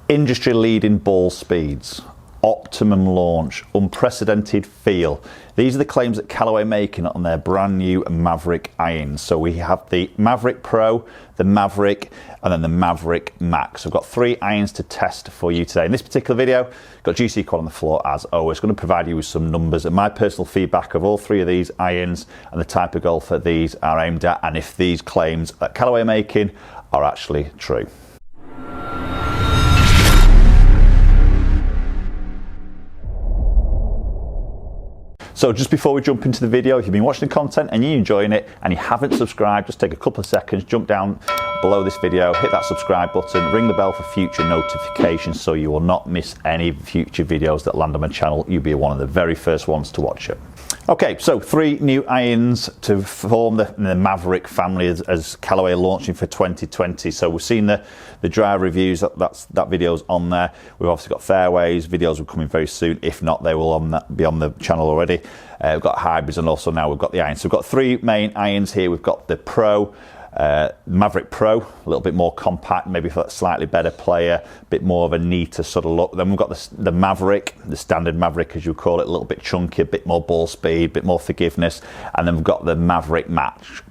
Industry-leading ball speeds, optimum launch, unprecedented feel. These are the claims that Callaway are making on their brand new Mavrik irons. So we have the Mavrik Pro, the Mavrik, and then the Mavrik Max. I've got 3 irons to test for you today. In this particular video, got GC Quad on the floor as always. Going to provide you with some numbers and my personal feedback of all 3 of these irons and the type of golfer these are aimed at, and if these claims that Callaway are making are actually true. So just before we jump into the video, if you've been watching the content and you're enjoying it and you haven't subscribed, just take a couple of seconds, jump down below this video, hit that subscribe button, ring the bell for future notifications so you will not miss any future videos that land on my channel. You'll be one of the very first ones to watch it. Okay, so 3 new irons to form the Mavrik family as Callaway are launching for 2020. So we've seen the dry reviews, that video's on there. We've obviously got fairways, videos are coming very soon. If not, they will be on the channel already. We've got hybrids and also now we've got the irons. So we've got 3 main irons here. We've got the Pro, Mavrik Pro, a little bit more compact, maybe for that slightly better player, a bit more of a neater sort of look. Then we've got the Mavrik, the standard Mavrik as you call it, a little bit chunky, a bit more ball speed, a bit more forgiveness. And then we've got the Mavrik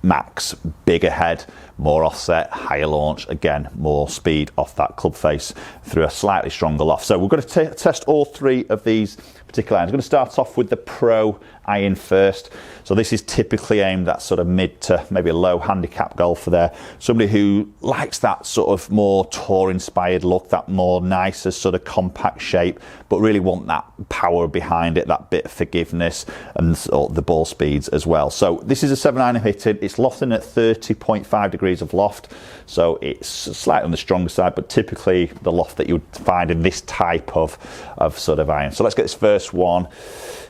Max, bigger head, more offset, higher launch, again, more speed off that club face through a slightly stronger loft. So we're going to test all 3 of these particular irons. I'm going to start off with the Pro iron first. So this is typically aimed at sort of mid to maybe a low handicap golfer there. Somebody who likes that sort of more tour inspired look, that more nicer sort of compact shape, but really want that power behind it, that bit of forgiveness and the ball speeds as well. So this is a 7-iron hitting. It's lofting at 30.5 degrees of loft. So it's slightly on the stronger side, but typically the loft that you would find in this type of sort of iron. So let's get this first one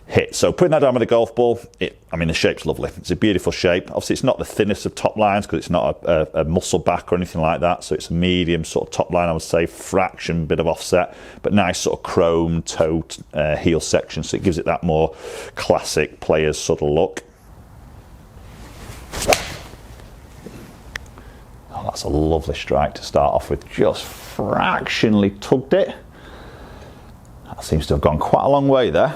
hit. So putting that down with a golf ball, I mean the shape's lovely. It's a beautiful shape. Obviously it's not the thinnest of top lines because it's not a muscle back or anything like that. So it's a medium sort of top line, I would say, fraction bit of offset, but nice sort of chrome toe heel section. So it gives it that more classic players sort of look. Oh, that's a lovely strike to start off with. Just fractionally tugged it. That seems to have gone quite a long way there.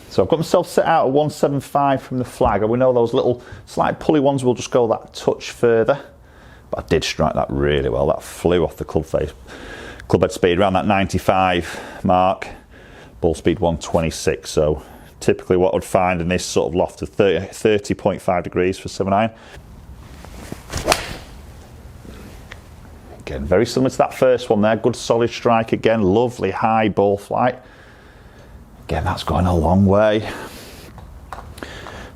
So I've got myself set out at 175 from the flag. We know those little slight pulley ones will just go that touch further. But I did strike that really well. That flew off the club face. Club head speed around that 95 mark. Ball speed 126. So typically what I'd find in this sort of loft of 30.5 degrees for 7-iron. Again, very similar to that first one there. Good solid strike again. Lovely high ball flight. Again, that's going a long way.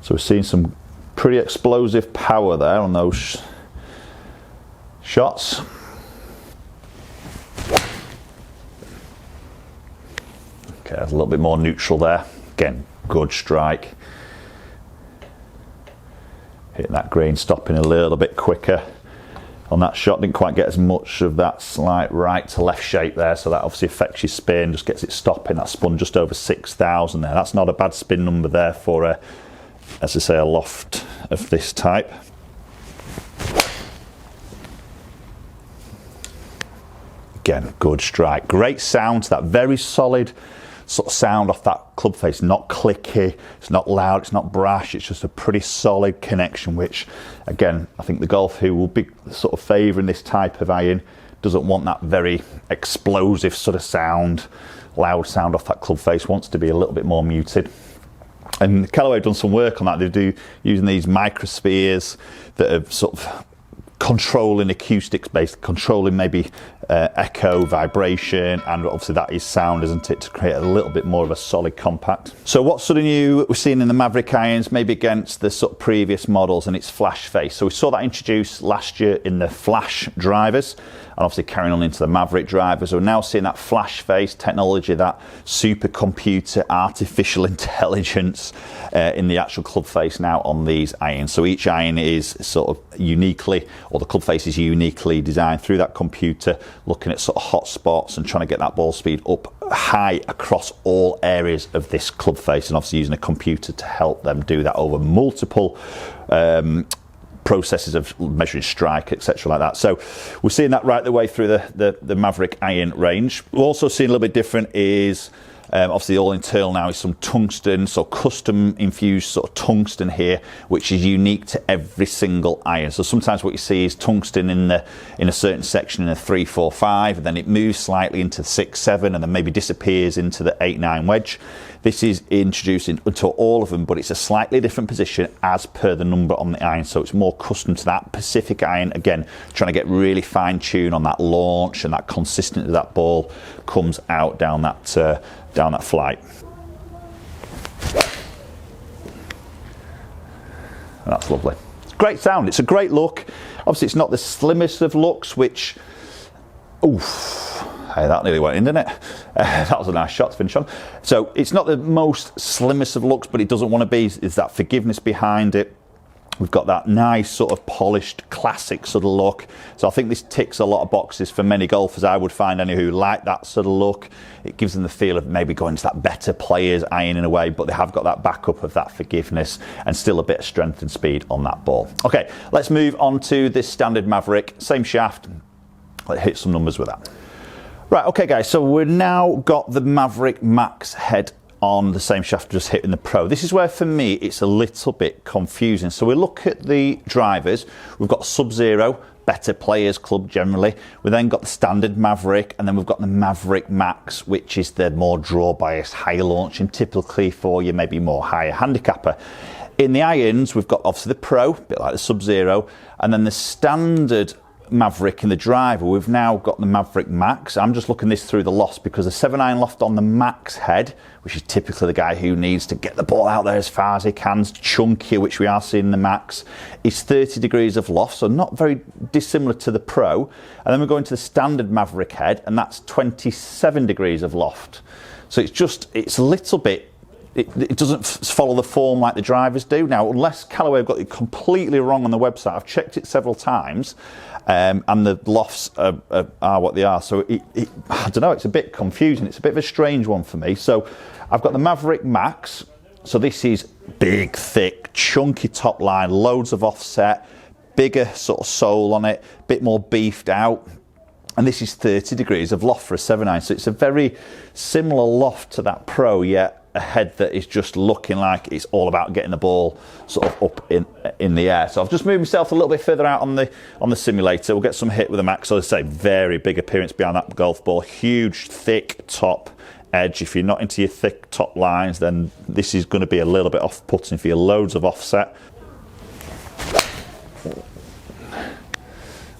So we're seeing some pretty explosive power there on those shots. Okay, a little bit more neutral there. Again, good strike. Hitting that green, stopping a little bit quicker. On that shot, didn't quite get as much of that slight right to left shape there, so that obviously affects your spin, just gets it stopping. That spun just over 6,000 there. That's not a bad spin number there for as I say, a loft of this type. Again, good strike. Great sound to that, very solid sort of sound off that club face, not clicky, it's not loud, it's not brash, it's just a pretty solid connection, which again, I think the golfer who will be sort of favouring this type of iron doesn't want that very explosive sort of sound, loud sound off that club face, wants to be a little bit more muted. And Callaway have done some work on that. They do using these microspheres that are sort of controlling acoustics based, controlling maybe echo, vibration, and obviously that is sound, isn't it, to create a little bit more of a solid compact. So what's sort of new we're seeing in the Mavrik irons, maybe against the sort of previous models, and it's flash face. So we saw that introduced last year in the flash drivers, and obviously carrying on into the Mavrik drivers. We're now seeing that flash face technology, that supercomputer artificial intelligence in the actual club face now on these irons. So each iron is sort of uniquely, or the club face is uniquely designed through that computer, looking at sort of hot spots and trying to get that ball speed up high across all areas of this club face, and obviously using a computer to help them do that over multiple processes of measuring strike, etc. like that. So we're seeing that right the way through the Mavrik iron range. We're also seeing a little bit different is obviously all internal now is some tungsten, so custom infused sort of tungsten here, which is unique to every single iron. So sometimes what you see is tungsten in a certain section in a 3, 4, 5, and then it moves slightly into 6, 7, and then maybe disappears into the 8, 9 wedge. This is introduced into all of them, but it's a slightly different position as per the number on the iron, so it's more custom to that specific iron. Again, trying to get really fine tuned on that launch and that consistency of that ball comes out down that flight. And that's lovely. Great sound. It's a great look. Obviously, it's not the slimmest of looks, which, oof. Hey, that nearly went in, didn't it? That was a nice shot to finish on. So it's not the most slimmest of looks, but it doesn't want to be. Is that forgiveness behind it? We've got that nice sort of polished classic sort of look. So I think this ticks a lot of boxes for many golfers. I would find any who like that sort of look. It gives them the feel of maybe going to that better player's iron in a way, but they have got that backup of that forgiveness and still a bit of strength and speed on that ball. Okay, let's move on to this standard Mavrik. Same shaft. Let's hit some numbers with that. Right, okay guys, so we've now got the Mavrik Max head on the same shaft just hitting the Pro. This is where for me it's a little bit confusing. So we look at the drivers. We've got Sub-Zero, better players club generally. We then got the standard Mavrik, and then we've got the Mavrik Max, which is the more draw biased, higher launching, typically for you maybe more higher handicapper. In the irons, we've got obviously the Pro, a bit like the Sub-Zero, and then the standard Mavrik in the driver. We've now got the Mavrik Max. I'm just looking this through the loft because the 7-iron loft on the Max head, which is typically the guy who needs to get the ball out there as far as he can, chunkier, which we are seeing in the Max, is 30 degrees of loft, so not very dissimilar to the Pro. And then we go into the standard Mavrik head, and that's 27 degrees of loft. So it's a little bit, it doesn't follow the form like the drivers do. Now, unless Callaway have got it completely wrong on the website, I've checked it several times, and the lofts are what they are. So I don't know, it's a bit confusing. It's a bit of a strange one for me. So I've got the Mavrik Max. So this is big, thick, chunky top line, loads of offset, bigger sort of sole on it, a bit more beefed out. And this is 30 degrees of loft for a 7-iron. So it's a very similar loft to that Pro, yet a head that is just looking like it's all about getting the ball sort of up in the air. So I've just moved myself a little bit further out on the simulator. We'll get some hit with the Max. So as I say, very big appearance behind that golf ball. Huge, thick top edge. If you're not into your thick top lines, then this is going to be a little bit off-putting for you. Loads of offset.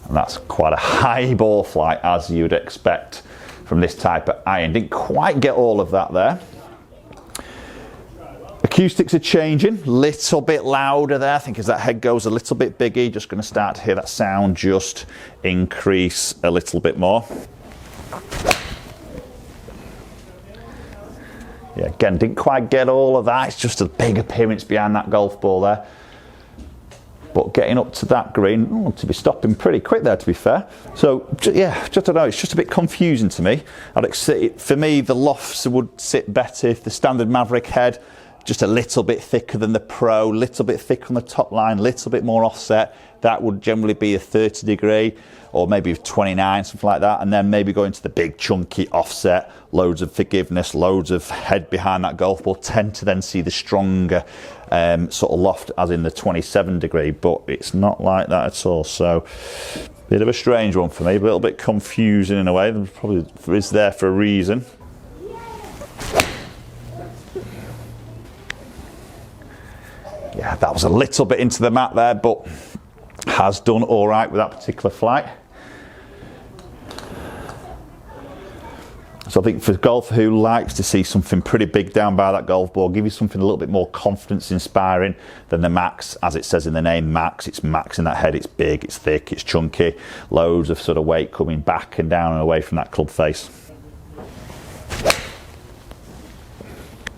And that's quite a high ball flight, as you'd expect from this type of iron. Didn't quite get all of that there. Acoustics are changing, little bit louder there. I think as that head goes a little bit bigger, you're just going to start to hear that sound just increase a little bit more. Yeah, again, didn't quite get all of that. It's just a big appearance behind that golf ball there. But getting up to that green, to be stopping pretty quick there, to be fair. So, yeah, just I don't know, it's just a bit confusing to me. For me, the lofts would sit better if the standard Mavrik head, just a little bit thicker than the Pro, little bit thicker on the top line, little bit more offset. That would generally be a 30 degree or maybe 29, something like that. And then maybe going to the big chunky offset, loads of forgiveness, loads of head behind that golf ball. Tend to then see the stronger sort of loft as in the 27 degree, but it's not like that at all. So bit of a strange one for me, a little bit confusing in a way. It probably is there for a reason. Yeah, that was a little bit into the mat there, but has done all right with that particular flight. So I think for a golfer who likes to see something pretty big down by that golf ball, give you something a little bit more confidence inspiring than the Max, as it says in the name Max. It's Max in that head, it's big, it's thick, it's chunky, loads of sort of weight coming back and down and away from that club face.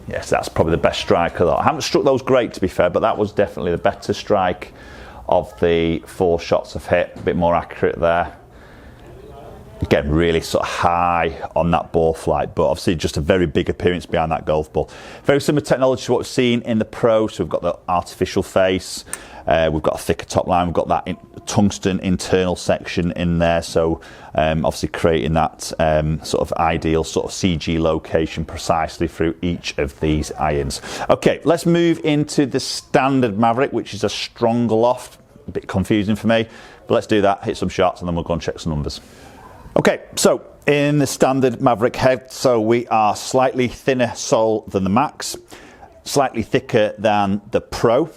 Yes, that's probably the best strike of that. I haven't struck those great, to be fair, but that was definitely the better strike of the 4 shots I've hit. A bit more accurate there. Again, really sort of high on that ball flight, but obviously just a very big appearance behind that golf ball. Very similar technology to what we've seen in the Pro. So we've got the artificial face, we've got a thicker top line, we've got that tungsten internal section in there. So obviously creating that sort of ideal sort of CG location precisely through each of these irons. Okay, let's move into the standard Mavrik, which is a stronger loft. A bit confusing for me, but let's do that, hit some shots, and then we'll go and check some numbers. Okay, so in the standard Mavrik head, so we are slightly thinner sole than the Max, slightly thicker than the Pro.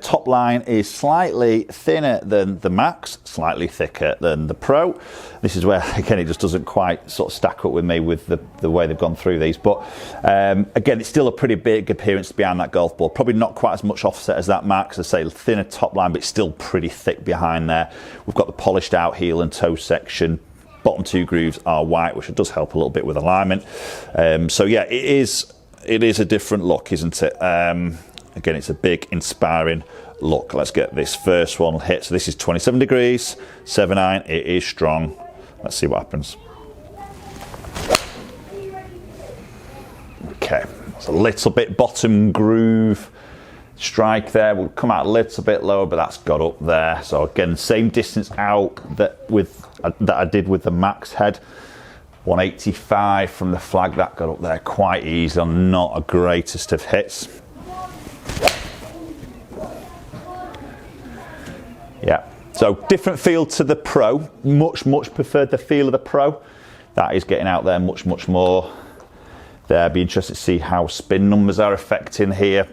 Top line is slightly thinner than the Max, slightly thicker than the Pro. This is where, again, it just doesn't quite sort of stack up with me with the way they've gone through these. But again, it's still a pretty big appearance behind that golf ball. Probably not quite as much offset as that Max. I say thinner top line, but it's still pretty thick behind there. We've got the polished out heel and toe section. Bottom two grooves are white, which does help a little bit with alignment. So yeah, it is a different look, isn't it? Again, it's a big, inspiring look. Let's get this first one hit. So this is 27 degrees, 7-iron. It is strong. Let's see what happens. Okay, it's a little bit bottom groove strike there. We'll come out a little bit lower, but that's got up there. So again, same distance out that I did with the Max head. 185 from the flag. That got up there quite easily. Not a greatest of hits. Yeah, so different feel to the Pro. Much preferred the feel of the Pro. That is getting out there much more. There, be interested to see how spin numbers are affecting here.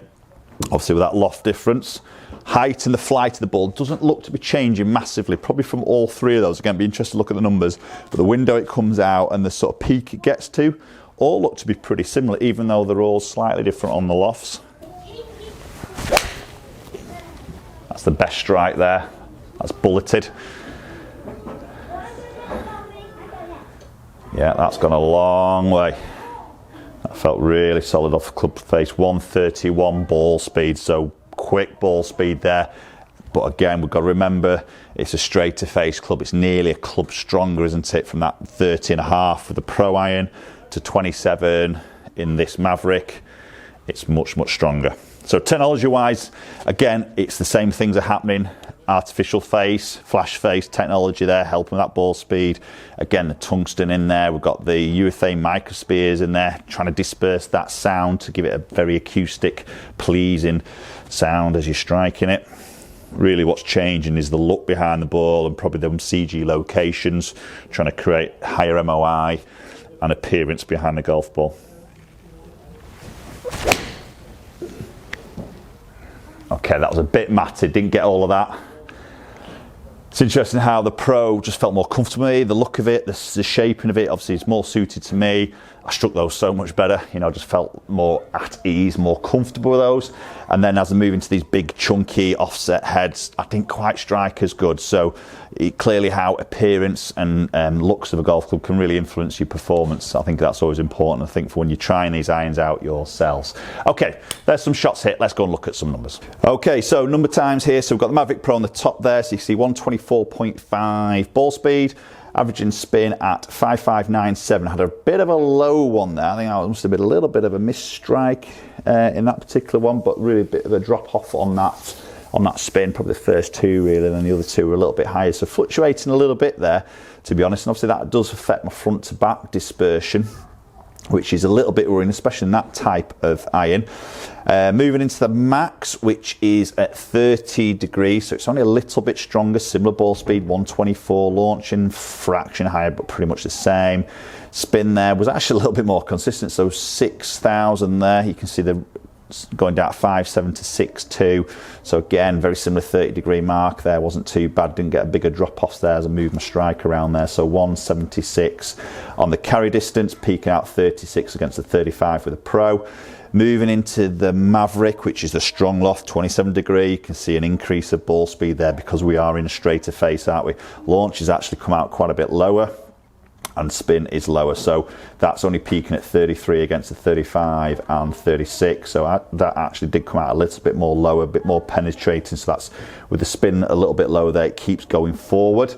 Obviously with that loft difference. Height and the flight of the ball doesn't look to be changing massively, probably from all three of those. Again, be interested to look at the numbers. But the window it comes out and the sort of peak it gets to all look to be pretty similar, even though they're all slightly different on the lofts. That's the best strike there. That's bulleted. Yeah, that's gone a long way. That felt really solid off club face. 131 ball speed, so quick ball speed there. But again, we've got to remember it's a straighter face club. It's nearly a club stronger, isn't it? From that 30.5 with the Pro iron to 27 in this Mavrik. It's much stronger. So technology wise, again, it's the same things are happening. Artificial face, flash face technology there, helping that ball speed. Again, the tungsten in there. We've got the urethane microspheres in there, trying to disperse that sound to give it a very acoustic, pleasing sound as you're striking it. Really what's changing is the look behind the ball and probably them CG locations, trying to create higher MOI and appearance behind the golf ball. Okay, that was a bit matted, didn't get all of that. It's interesting how the Pro just felt more comfortable with me. The look of it, the shaping of it, obviously it's more suited to me. I struck those so much better, you know, I just felt more at ease, more comfortable with those. And then as I move into these big chunky offset heads, I didn't quite strike as good. So clearly how appearance and looks of a golf club can really influence your performance. I think that's always important, I think, for when you're trying these irons out yourselves. Okay, there's some shots hit. Let's go and look at some numbers. Okay, so number times here. So we've got the Mavrik Pro on the top there. So you see 124.5 ball speed. Averaging spin at 5597. Had a bit of a low one there. I think that must have been a little bit of a misstrike in that particular one, but really a bit of a drop off on that spin. Probably the first two really, and then the other two were a little bit higher. So fluctuating a little bit there, to be honest. And obviously that does affect my front to back dispersion, which is a little bit worrying, especially in that type of iron. Moving into the Max, which is at 30 degrees, so it's only a little bit stronger, similar ball speed, 124, launching fraction higher, but pretty much the same. Spin there was actually a little bit more consistent, so 6,000 there. You can see the going down at 5.7 to 6.2. So again, very similar 30-degree mark there. Wasn't too bad. Didn't get a bigger drop-offs there as I moved my strike around there. So 176 on the carry distance, peaking out 36 against the 35 with the Pro. Moving into the Mavrik, which is the strong loft, 27 degree. You can see an increase of ball speed there because we are in a straighter face, aren't we? Launch has actually come out quite a bit lower, and spin is lower, so that's only peaking at 33 against the 35 and 36. So that actually did come out a little bit more lower, a bit more penetrating. So that's with the spin a little bit lower there, it keeps going forward.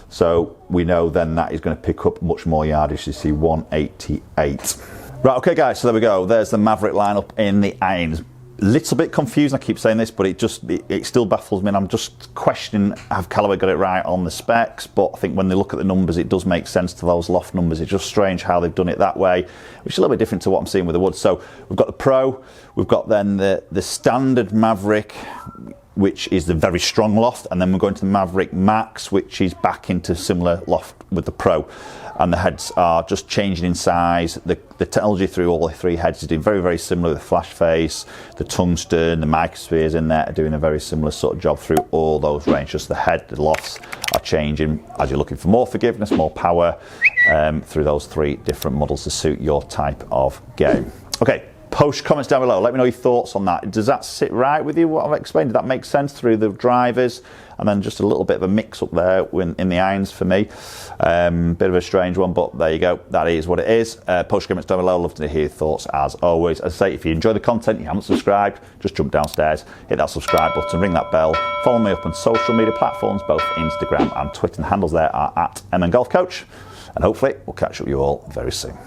So we know then that is going to pick up much more yardage. You see 188. Right, okay guys, so there we go. There's the Mavrik lineup in the irons. Little bit confused, I keep saying this, but it still baffles me, and I'm just questioning, have Callaway got it right on the specs? But I think when they look at the numbers, it does make sense to those loft numbers. It's just strange how they've done it that way, which is a little bit different to what I'm seeing with the wood. So we've got the Pro, we've got then the standard Mavrik, which is the very strong loft, and then we're going to the Mavrik Max, which is back into similar loft with the Pro. And the heads are just changing in size. The technology through all the three heads is doing very, very similar. The flash face, the tungsten, the microspheres in there are doing a very similar sort of job through all those ranges. Just the head, the lofts are changing as you're looking for more forgiveness, more power through those three different models to suit your type of game. Okay. Post comments down below. Let me know your thoughts on that. Does that sit right with you, what I've explained? Did that make sense through the drivers? And then just a little bit of a mix up there in the irons for me. Bit of a strange one, but there you go. That is what it is. Post comments down below. Love to hear your thoughts as always. As I say, if you enjoy the content, you haven't subscribed, just jump downstairs, hit that subscribe button, ring that bell. Follow me up on social media platforms, both Instagram and Twitter. And the handles there are @MNGolfCoach. And hopefully we'll catch up with you all very soon.